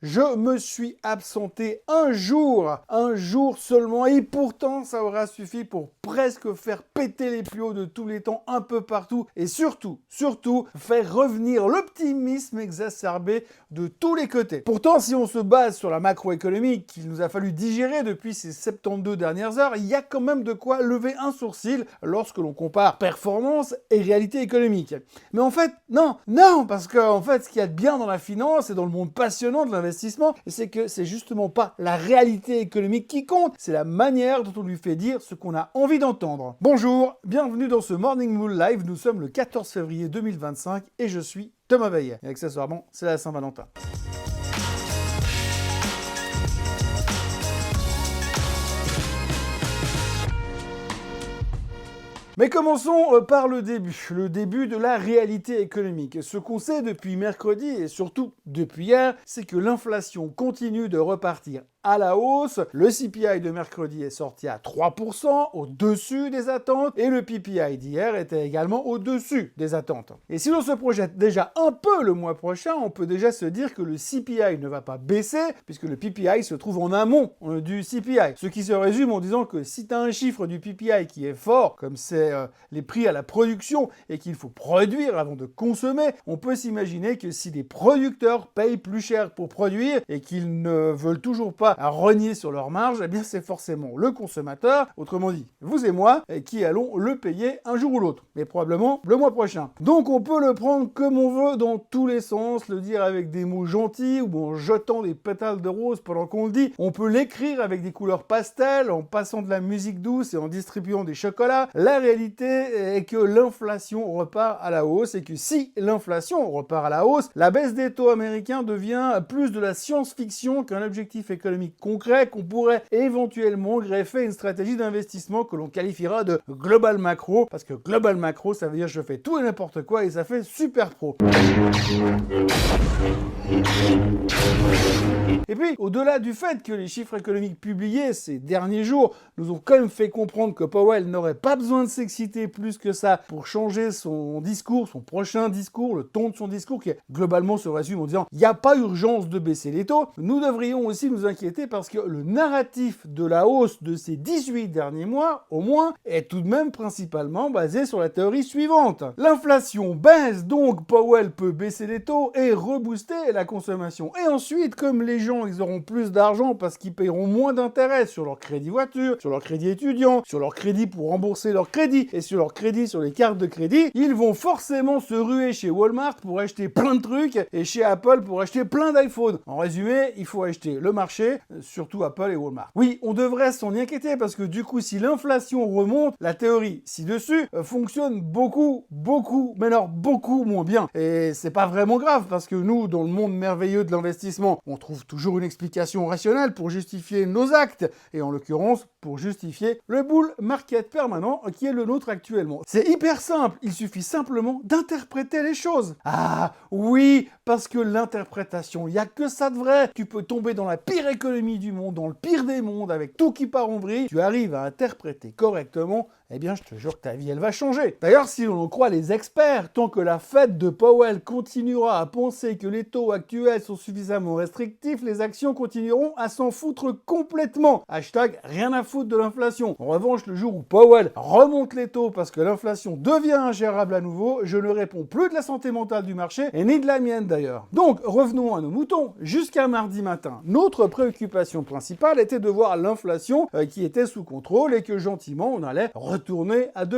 Je me suis absenté un jour seulement, et pourtant ça aura suffi pour presque faire péter les plus hauts de tous les temps un peu partout, et surtout, faire revenir l'optimisme exacerbé de tous les côtés. Pourtant, si on se base sur la macroéconomie qu'il nous a fallu digérer depuis ces 72 dernières heures, il y a quand même de quoi lever un sourcil lorsque l'on compare performance et réalité économique. Mais en fait, non, parce que en fait, ce qu'il y a de bien dans la finance et dans le monde passionnant de l'investissement, c'est que c'est justement pas la réalité économique qui compte, c'est la manière dont on lui fait dire ce qu'on a envie d'entendre. Bonjour, bienvenue dans ce Morning Bull Live, nous sommes le 14 février 2025 et je suis Thomas Baillet. Et accessoirement, c'est la Saint-Valentin. Mais commençons par le début de la réalité économique. Ce qu'on sait depuis mercredi et surtout depuis hier, c'est que l'inflation continue de repartir à la hausse. Le CPI de mercredi est sorti à 3%, au-dessus des attentes, et le PPI d'hier était également au-dessus des attentes. Et si l'on se projette déjà un peu le mois prochain, on peut déjà se dire que le CPI ne va pas baisser, puisque le PPI se trouve en amont du CPI. Ce qui se résume en disant que si tu as un chiffre du PPI qui est fort, comme c'est les prix à la production, et qu'il faut produire avant de consommer, on peut s'imaginer que si les producteurs payent plus cher pour produire, et qu'ils ne veulent toujours pas à renier sur leur marge, eh bien c'est forcément le consommateur, autrement dit vous et moi, qui allons le payer un jour ou l'autre, mais probablement le mois prochain. Donc on peut le prendre comme on veut dans tous les sens, le dire avec des mots gentils ou en jetant des pétales de rose pendant qu'on le dit, on peut l'écrire avec des couleurs pastel, en passant de la musique douce et en distribuant des chocolats. La réalité est que l'inflation repart à la hausse, et que si l'inflation repart à la hausse, la baisse des taux américains devient plus de la science-fiction qu'un objectif économique concret qu'on pourrait éventuellement greffer à une stratégie d'investissement que l'on qualifiera de global macro, parce que global macro, ça veut dire je fais tout et n'importe quoi et ça fait super pro. Et puis, au-delà du fait que les chiffres économiques publiés ces derniers jours nous ont quand même fait comprendre que Powell n'aurait pas besoin de s'exciter plus que ça pour changer son discours, son prochain discours, le ton de son discours qui globalement se résume en disant « il n'y a pas urgence de baisser les taux », nous devrions aussi nous inquiéter parce que le narratif de la hausse de ces 18 derniers mois, au moins, est tout de même principalement basé sur la théorie suivante. L'inflation baisse, donc Powell peut baisser les taux et rebooster la consommation. Et ensuite, comme les gens ils auront plus d'argent parce qu'ils paieront moins d'intérêt sur leur crédit voiture, sur leur crédit étudiant, sur leur crédit pour rembourser leur crédit et sur leur crédit sur les cartes de crédit, ils vont forcément se ruer chez Walmart pour acheter plein de trucs et chez Apple pour acheter plein d'iPhone. En résumé, il faut acheter le marché, surtout Apple et Walmart. Oui, on devrait s'en inquiéter parce que du coup, si l'inflation remonte, la théorie ci-dessus fonctionne beaucoup moins bien. Et c'est pas vraiment grave parce que nous, dans le monde merveilleux de l'investissement, on trouve toujours une explication rationnelle pour justifier nos actes, et en l'occurrence, pour justifier le bull market permanent qui est le nôtre actuellement. C'est hyper simple, il suffit simplement d'interpréter les choses. Ah oui, parce que l'interprétation, il n'y a que ça de vrai. Tu peux tomber dans la pire économie du monde, dans le pire des mondes, avec tout qui part en vrille. Tu arrives à interpréter correctement, eh bien je te jure que ta vie elle va changer. D'ailleurs, si l'on en croit les experts, tant que la Fed de Powell continuera à penser que les taux actuels sont suffisamment restrictifs, les actions continueront à s'en foutre complètement. Hashtag rien à foutre de l'inflation. En revanche, le jour où Powell remonte les taux parce que l'inflation devient ingérable à nouveau, je ne réponds plus de la santé mentale du marché, et ni de la mienne d'ailleurs. Donc, revenons à nos moutons. Jusqu'à mardi matin, notre préoccupation principale était de voir l'inflation qui était sous contrôle et que gentiment on allait retourner à 2%,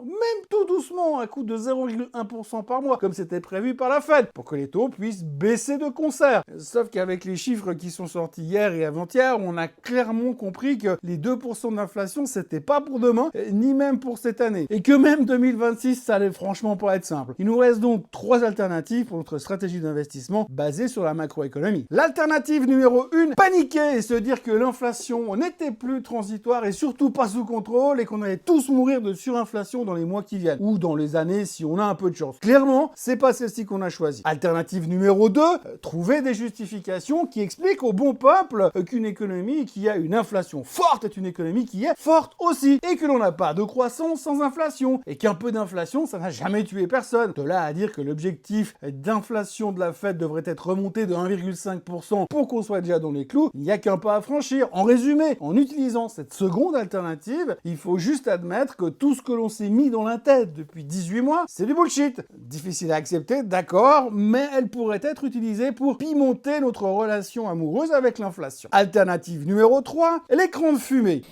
même tout doucement, à coût de 0,1% par mois, comme c'était prévu par la Fed, pour que les taux puissent baisser de concert. Sauf qu'avec les chiffres qui sont sortis hier et avant-hier, on a clairement compris que les 2% d'inflation, c'était pas pour demain, ni même pour cette année. Et que même 2026, ça allait franchement pas être simple. Il nous reste donc 3 alternatives pour notre stratégie d'investissement basée sur la macroéconomie. L'alternative numéro 1, paniquer et se dire que l'inflation n'était plus transitoire et surtout pas sous contrôle et qu'on allait tout tous mourir de surinflation dans les mois qui viennent, ou dans les années si on a un peu de chance. Clairement, c'est pas celle-ci qu'on a choisie. Alternative numéro 2, trouver des justifications qui expliquent au bon peuple qu'une économie qui a une inflation forte est une économie qui est forte aussi, et que l'on n'a pas de croissance sans inflation, et qu'un peu d'inflation, ça n'a jamais tué personne. De là à dire que l'objectif d'inflation de la Fed devrait être remonté de 1,5% pour qu'on soit déjà dans les clous, il n'y a qu'un pas à franchir. En résumé, en utilisant cette seconde alternative, il faut juste admettre que tout ce que l'on s'est mis dans la tête depuis 18 mois, c'est du bullshit. Difficile à accepter, d'accord, mais elle pourrait être utilisée pour pimenter notre relation amoureuse avec l'inflation. Alternative numéro 3, l'écran de fumée.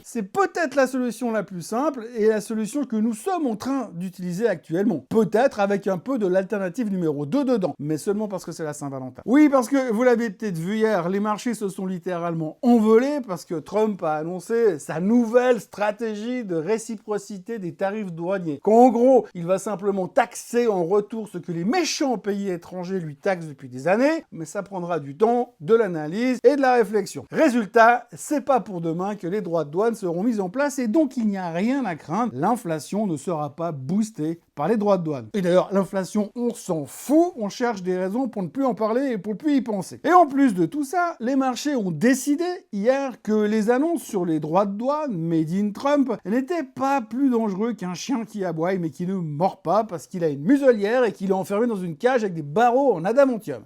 C'est peut-être la solution la plus simple et la solution que nous sommes en train d'utiliser actuellement. Peut-être avec un peu de l'alternative numéro 2 dedans, mais seulement parce que c'est la Saint-Valentin. Oui, parce que vous l'avez peut-être vu hier, les marchés se sont littéralement envolés parce que Trump a annoncé sa nouvelle stratégie de réciprocité des tarifs douaniers. Qu'en gros, il va simplement taxer en retour ce que les méchants pays étrangers lui taxent depuis des années, mais ça prendra du temps, de l'analyse et de la réflexion. Résultat, c'est pas pour demain que les droits de douane seront mises en place et donc il n'y a rien à craindre. L'inflation ne sera pas boostée par les droits de douane. Et d'ailleurs, l'inflation, on s'en fout, on cherche des raisons pour ne plus en parler et pour ne plus y penser. Et en plus de tout ça, les marchés ont décidé hier que les annonces sur les droits de douane made in Trump n'étaient pas plus dangereux qu'un chien qui aboie mais qui ne mord pas parce qu'il a une muselière et qu'il est enfermé dans une cage avec des barreaux en adamantium.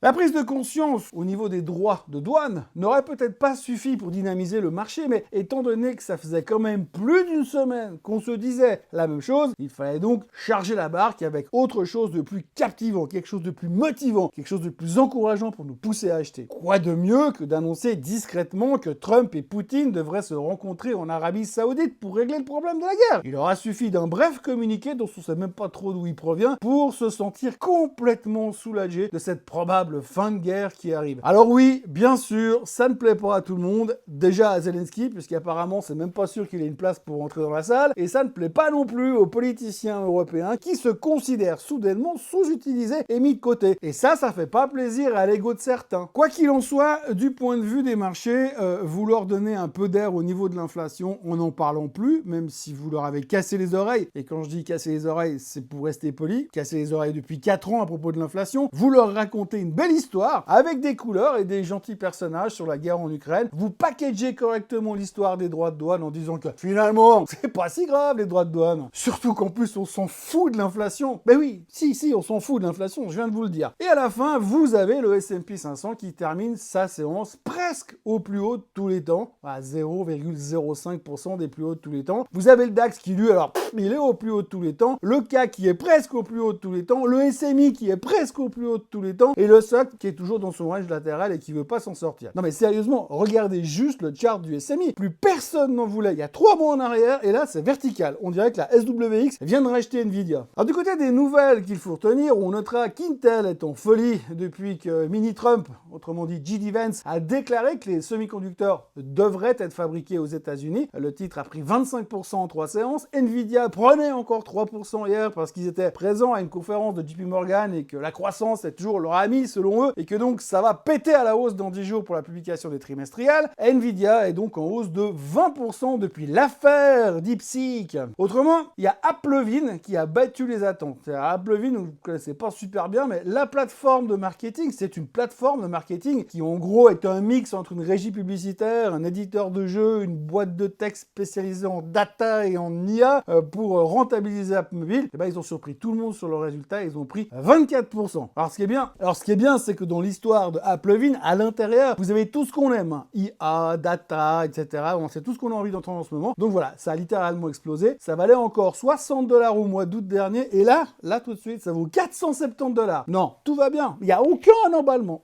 La prise de conscience au niveau des droits de douane n'aurait peut-être pas suffi pour dynamiser le marché, mais étant donné que ça faisait quand même plus d'une semaine qu'on se disait la même chose, il fallait donc charger la barque avec autre chose de plus captivant, quelque chose de plus motivant, quelque chose de plus encourageant pour nous pousser à acheter. Quoi de mieux que d'annoncer discrètement que Trump et Poutine devraient se rencontrer en Arabie Saoudite pour régler le problème de la guerre. Il aura suffi d'un bref communiqué dont on ne sait même pas trop d'où il provient pour se sentir complètement soulagé de cette probable fin de guerre qui arrive. Alors oui, bien sûr, ça ne plaît pas à tout le monde, déjà à Zelensky, puisqu'apparemment c'est même pas sûr qu'il ait une place pour rentrer dans la salle, et ça ne plaît pas non plus aux politiciens européens qui se considèrent soudainement sous-utilisés et mis de côté. Et ça fait pas plaisir à l'ego de certains. Quoi qu'il en soit, du point de vue des marchés, vous leur donnez un peu d'air au niveau de l'inflation en n'en parlant plus, même si vous leur avez cassé les oreilles, et quand je dis casser les oreilles, c'est pour rester poli, casser les oreilles depuis 4 ans à propos de l'inflation, vous leur racontez une belle histoire avec des couleurs et des gentils personnages sur la guerre en Ukraine. Vous packagez correctement l'histoire des droits de douane en disant que finalement, c'est pas si grave les droits de douane. Surtout qu'en plus, on s'en fout de l'inflation. Ben oui, si, on s'en fout de l'inflation, je viens de vous le dire. Et à la fin, vous avez le S&P 500 qui termine sa séance presque au plus haut de tous les temps, à 0,05% des plus hauts de tous les temps. Vous avez le DAX qui lui, alors, il est au plus haut de tous les temps, le CAC qui est presque au plus haut de tous les temps, le SMI qui est presque au plus haut de tous les temps, et le SOC qui est toujours dans son range latéral et qui veut pas s'en sortir. Non mais sérieusement, regardez juste le chart du SMI. Plus personne n'en voulait il y a 3 mois en arrière, et là c'est vertical. On dirait que la SWX vient de racheter Nvidia. Alors du côté des nouvelles qu'il faut retenir, on notera qu'Intel est en folie depuis que Mini-Trump, autrement dit J.D. Vance, a déclaré que les semi-conducteurs devraient être fabriqués aux États-Unis. Le titre a pris 25% en 3 séances. Nvidia prenait encore 3% hier parce qu'ils étaient présents à une conférence de JP Morgan et que la croissance est toujours leur ami selon eux et que donc ça va péter à la hausse dans 10 jours pour la publication des trimestriels. Nvidia est donc en hausse de 20% depuis l'affaire DeepSeek. Autrement, il y a Applevin qui a battu les attentes. Applevin, vous ne connaissez pas super bien, mais la plateforme de marketing, c'est une plateforme de marketing qui en gros est un mix entre une régie publicitaire, un éditeur de jeux, une boîte de texte spécialisée en data et en IA pour rentabiliser Appmobile. Et ben ils ont surpris tout le monde sur le résultat, ils ont pris 24%. Alors ce qui est bien, c'est que dans l'histoire de Applevin, à l'intérieur, vous avez tout ce qu'on aime, hein. IA, data, etc. Bon, c'est tout ce qu'on a envie d'entendre en ce moment. Donc voilà, ça a littéralement explosé. Ça valait encore $60 au mois d'août dernier, et là tout de suite, ça vaut $470. Non, tout va bien. Il n'y a aucun emballement.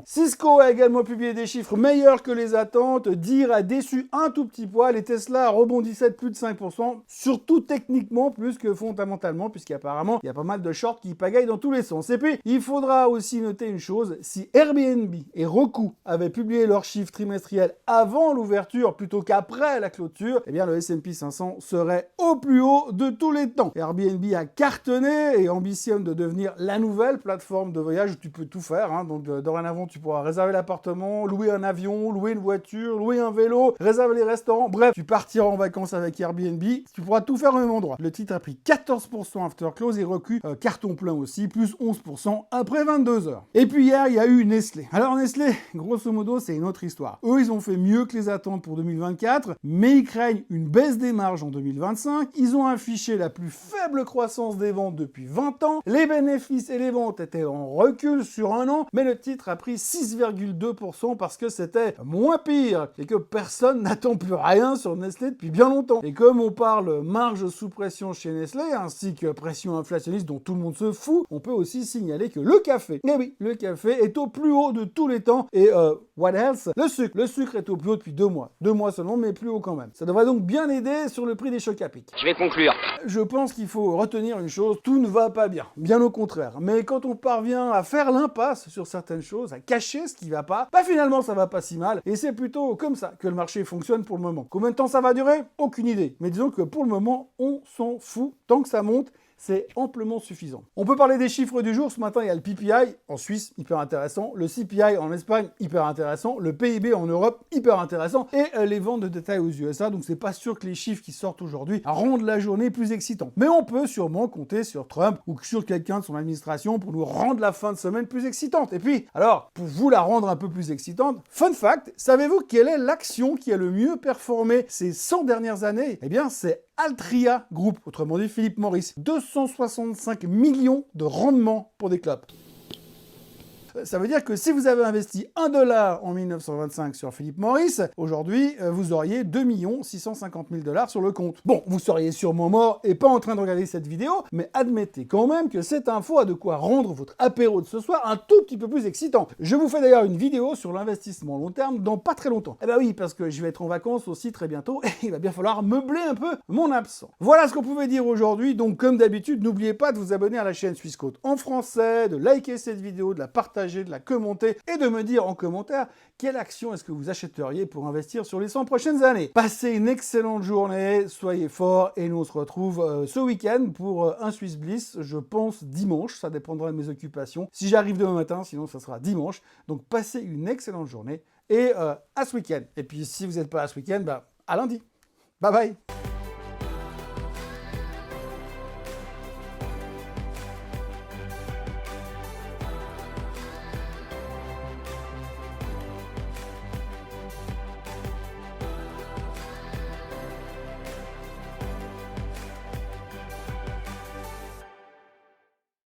Cisco a également publié des chiffres meilleurs que les attentes. Deere a déçu un tout petit poil et Tesla rebondissait de plus de 5%, surtout techniquement plus que fondamentalement, puisqu'apparemment, il y a pas mal de shorts qui pagaillent dans tous les sens. Et puis, Il faudra aussi noter une chose, si Airbnb et Roku avaient publié leurs chiffres trimestriels avant l'ouverture plutôt qu'après la clôture, eh bien le S&P 500 serait au plus haut de tous les temps. Airbnb a cartonné et ambitionne de devenir la nouvelle plateforme de voyage où tu peux tout faire. Donc dorénavant, tu pourras réserver l'appartement, louer un avion, louer une voiture, louer un vélo, réserver les restaurants. Bref, tu partiras en vacances avec Airbnb, tu pourras tout faire au même endroit. Le titre a pris 14% after close et Roku carton plein aussi, plus 11% après 22 heures. Et puis hier, il y a eu Nestlé. Alors Nestlé, grosso modo, c'est une autre histoire. Eux, ils ont fait mieux que les attentes pour 2024, mais ils craignent une baisse des marges en 2025. Ils ont affiché la plus faible croissance des ventes depuis 20 ans. Les bénéfices et les ventes étaient en recul sur un an, mais le titre a pris 6,2% parce que c'était moins pire et que personne n'attend plus rien sur Nestlé depuis bien longtemps. Et comme on parle marge sous pression chez Nestlé, ainsi que pression inflationniste dont tout le monde se fout, on peut aussi signaler que le café, eh oui, le café est au plus haut de tous les temps. Et what else? Le sucre. Le sucre est au plus haut depuis 2 mois. 2 mois seulement, mais plus haut quand même. Ça devrait donc bien aider sur le prix des chocs à pic. Je vais conclure. Je pense qu'il faut retenir une chose, tout ne va pas bien. Bien au contraire. Mais quand on parvient à faire l'impasse sur certaines choses, à cacher ce qui va pas, bah finalement ça va pas si mal. Et c'est plutôt comme ça que le marché fonctionne pour le moment. Combien de temps ça va durer? Aucune idée. Mais disons que pour le moment, on s'en fout. Tant que ça monte, c'est amplement suffisant. On peut parler des chiffres du jour. Ce matin, il y a le PPI en Suisse, hyper intéressant. Le CPI en Espagne, hyper intéressant. Le PIB en Europe, hyper intéressant. Et les ventes de détail aux USA. Donc, c'est pas sûr que les chiffres qui sortent aujourd'hui rendent la journée plus excitante. Mais on peut sûrement compter sur Trump ou sur quelqu'un de son administration pour nous rendre la fin de semaine plus excitante. Et puis, alors, pour vous la rendre un peu plus excitante, fun fact, savez-vous quelle est l'action qui a le mieux performé ces 100 dernières années? Eh bien, c'est Altria Group, autrement dit Philip Morris. 265 millions de rendement pour des clopes. Ça veut dire que si vous avez investi 1 dollar en 1925 sur Philip Morris, aujourd'hui, vous auriez 2 650 000 $ sur le compte. Bon, vous seriez sûrement mort et pas en train de regarder cette vidéo, mais admettez quand même que cette info a de quoi rendre votre apéro de ce soir un tout petit peu plus excitant. Je vous fais d'ailleurs une vidéo sur l'investissement long terme dans pas très longtemps. Eh ben oui, parce que je vais être en vacances aussi très bientôt et il va bien falloir meubler un peu mon absent. Voilà ce qu'on pouvait dire aujourd'hui, donc comme d'habitude, n'oubliez pas de vous abonner à la chaîne Swissquote en français, de liker cette vidéo, de la partager, de la commenter et de me dire en commentaire quelle action est-ce que vous achèteriez pour investir sur les 100 prochaines années. Passez une excellente journée, soyez forts et nous on se retrouve ce week-end pour un Swiss Bliss, je pense dimanche, ça dépendra de mes occupations. Si j'arrive demain matin, sinon ça sera dimanche. Donc passez une excellente journée et à ce week-end. Et puis si vous n'êtes pas à ce week-end, à lundi. Bye bye.